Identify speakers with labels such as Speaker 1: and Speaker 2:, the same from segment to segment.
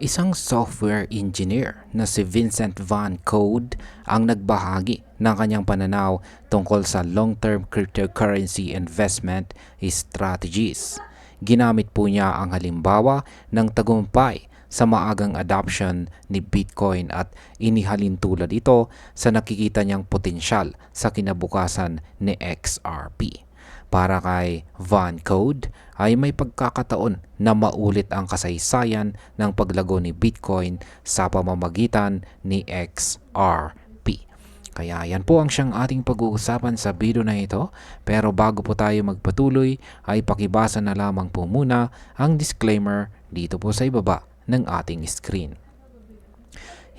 Speaker 1: Isang software engineer na si Vincent Van Code ang nagbahagi ng kanyang pananaw tungkol sa long-term cryptocurrency investment strategies. Ginamit po niya ang halimbawa ng tagumpay sa maagang adoption ni Bitcoin at inihalin tulad ito sa nakikita niyang potensyal sa kinabukasan ni XRP. Para kay Van Code ay may pagkakataon na maulit ang kasaysayan ng paglago ni Bitcoin sa pamamagitan ni XRP. Kaya yan po ang siyang ating pag-uusapan sa video na ito. Pero bago po tayo magpatuloy ay pakibasa na lamang po muna ang disclaimer dito po sa ibaba ng ating screen.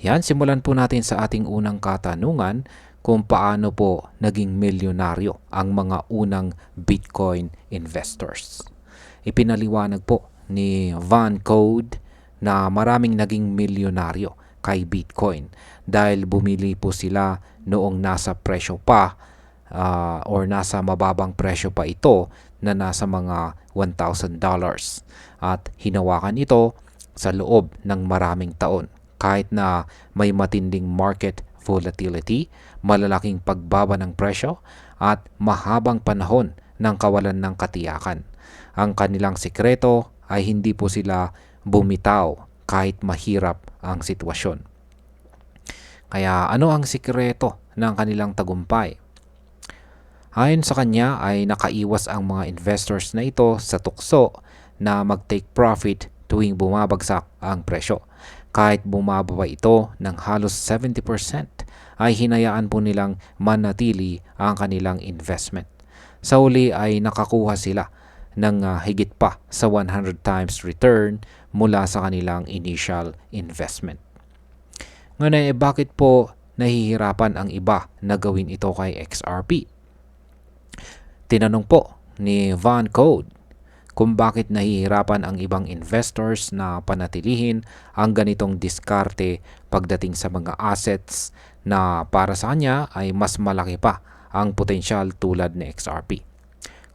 Speaker 1: Yan, simulan po natin sa ating unang katanungan kung paano po naging milyonaryo ang mga unang Bitcoin investors. Ipinaliwanag po ni Van Code na maraming naging milyonaryo kay Bitcoin dahil bumili po sila noong nasa presyo pa or nasa mababang presyo pa ito na nasa mga $1,000 at hinawakan ito sa loob ng maraming taon kahit na may matinding market volatility, malalaking pagbaba ng presyo at mahabang panahon ng kawalan ng katiyakan. Ang kanilang sikreto ay hindi po sila bumitaw kahit mahirap ang sitwasyon. Kaya ano ang sikreto ng kanilang tagumpay? Ayon sa kanya ay nakaiwas ang mga investors na ito sa tukso na mag-take profit tuwing bumabagsak ang presyo. Kahit bumababa ito ng halos 70%, ay hinayaan po nilang manatili ang kanilang investment. Sa uli ay nakakuha sila ng higit pa sa 100 times return mula sa kanilang initial investment. Ngayon bakit po nahihirapan ang iba na gawin ito kay XRP? Tinanong po ni Van Code kung bakit nahihirapan ang ibang investors na panatilihin ang ganitong diskarte pagdating sa mga assets na para sa kanya ay mas malaki pa ang potensyal tulad ni XRP.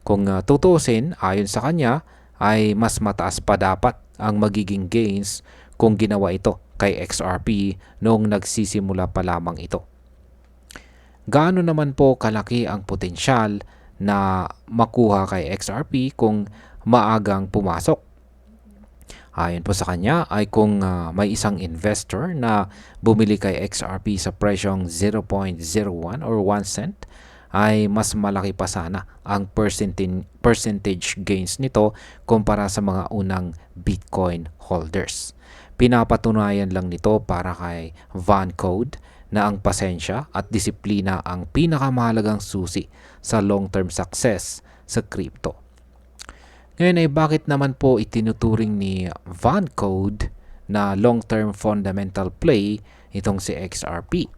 Speaker 1: Kung tutusin, ayon sa kanya ay mas mataas pa dapat ang magiging gains kung ginawa ito kay XRP noong nagsisimula pa lamang ito. Gaano naman po kalaki ang potensyal na makuha kay XRP kung maagang pumasok? Ayon po sa kanya ay kung may isang investor na bumili kay XRP sa presyong 0.01 or 1 cent, ay mas malaki pa sana ang percentage gains nito kumpara sa mga unang Bitcoin holders. Pinapatunayan lang nito para kay Van Code na ang pasensya at disiplina ang pinakamahalagang susi sa long-term success sa crypto. Ngayon ay bakit naman po itinuturing ni Van Code na long-term fundamental play itong si XRP?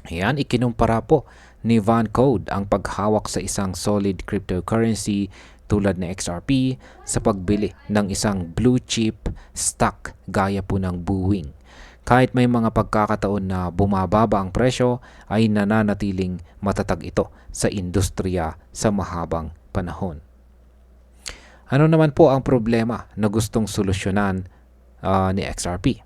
Speaker 1: Ayan, ikinumpara po ni Van Code ang paghawak sa isang solid cryptocurrency tulad ng XRP sa pagbili ng isang blue chip stock gaya po ng Boeing. Kahit may mga pagkakataon na bumababa ang presyo, ay nananatiling matatag ito sa industriya sa mahabang panahon. Ano naman po ang problema na gustong solusyonan ni XRP?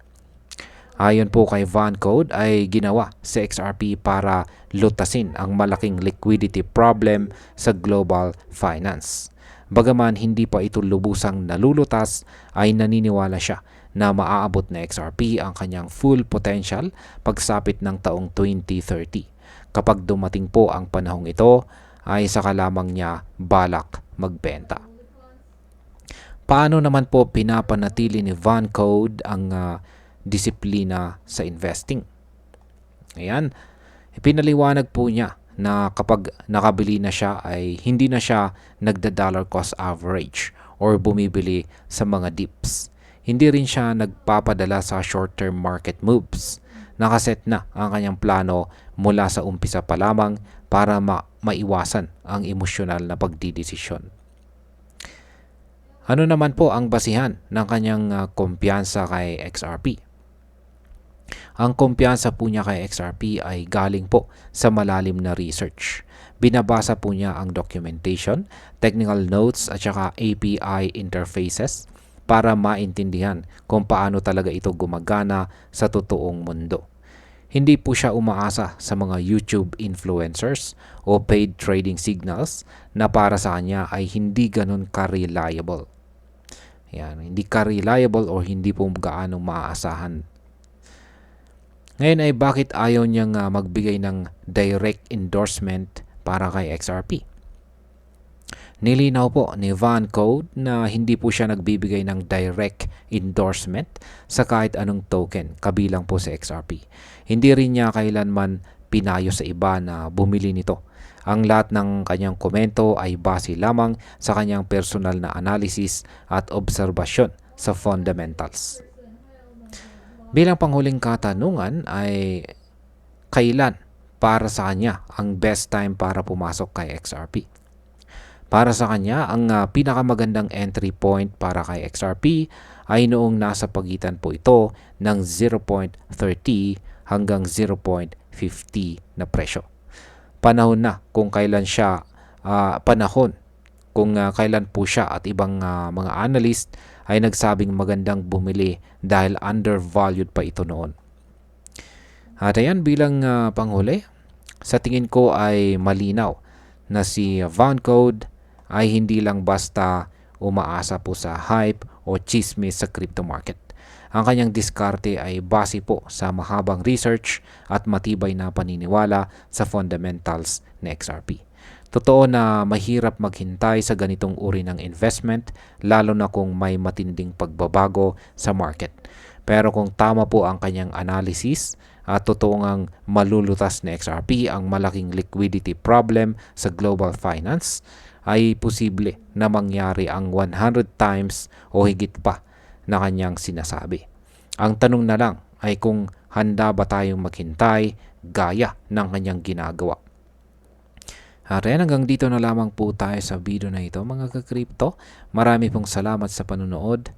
Speaker 1: Ayon po kay Van Code ay ginawa si XRP para lutasin ang malaking liquidity problem sa global finance. Bagaman hindi pa ito lubusang nalulutas, ay naniniwala siya na maaabot na XRP ang kanyang full potential pagsapit ng taong 2030. Kapag dumating po ang panahong ito, ay saka lamang niya balak magbenta. Paano naman po pinapanatili ni Van Code ang disiplina sa investing? Ayan, ipinaliwanag po niya na kapag nakabili na siya ay hindi na siya nagda-dollar cost average or bumibili sa mga dips. Hindi rin siya nagpapadala sa short-term market moves. Nakaset na ang kanyang plano mula sa umpisa pa lamang para maiwasan ang emosyonal na pagdidesisyon. Ano naman po ang basihan ng kanyang kumpiyansa kay XRP? Ang kumpiyansa po niya kay XRP ay galing po sa malalim na research. Binabasa po niya ang documentation, technical notes at saka API interfaces para maintindihan kung paano talaga ito gumagana sa totoong mundo. Hindi po siya umaasa sa mga YouTube influencers o paid trading signals na para sa kanya ay hindi ganun ka-reliable. Yan, hindi ka-reliable o hindi po gaano maaasahan. Ngayon ay bakit ayaw niyang magbigay ng direct endorsement para kay XRP? Nilinaw po ni Van Code na hindi po siya nagbibigay ng direct endorsement sa kahit anong token, kabilang po sa XRP. Hindi rin niya kailanman pinayo sa iba na bumili nito. Ang lahat ng kanyang komento ay base lamang sa kanyang personal na analysis at obserbasyon sa fundamentals. Bilang panghuling katanungan ay kailan para sa kanya ang best time para pumasok kay XRP? Para sa kanya, ang pinakamagandang entry point para kay XRP ay noong nasa pagitan po ito ng 0.30 hanggang 0.50 na presyo. Panahon na kung kailan siya, kailan po siya at ibang mga analyst ay nagsabing magandang bumili dahil undervalued pa ito noon. At ayan, bilang panghuli, sa tingin ko ay malinaw na si Van Code ay hindi lang basta umaasa po sa hype o chismis sa crypto market. Ang kanyang diskarte ay base po sa mahabang research at matibay na paniniwala sa fundamentals ng XRP. Totoo na mahirap maghintay sa ganitong uri ng investment, lalo na kung may matinding pagbabago sa market. Pero kung tama po ang kanyang analysis at totoo ngang malulutas na XRP ang malaking liquidity problem sa global finance, ay posible na mangyari ang 100 times o higit pa na kanyang sinasabi. Ang tanong na lang ay kung handa ba tayong maghintay gaya ng kanyang ginagawa. At hanggang dito na lamang po tayo sa video na ito mga ka-crypto. Marami pong salamat sa panonood.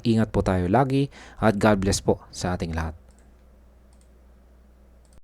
Speaker 1: Ingat po tayo lagi at God bless po sa ating lahat.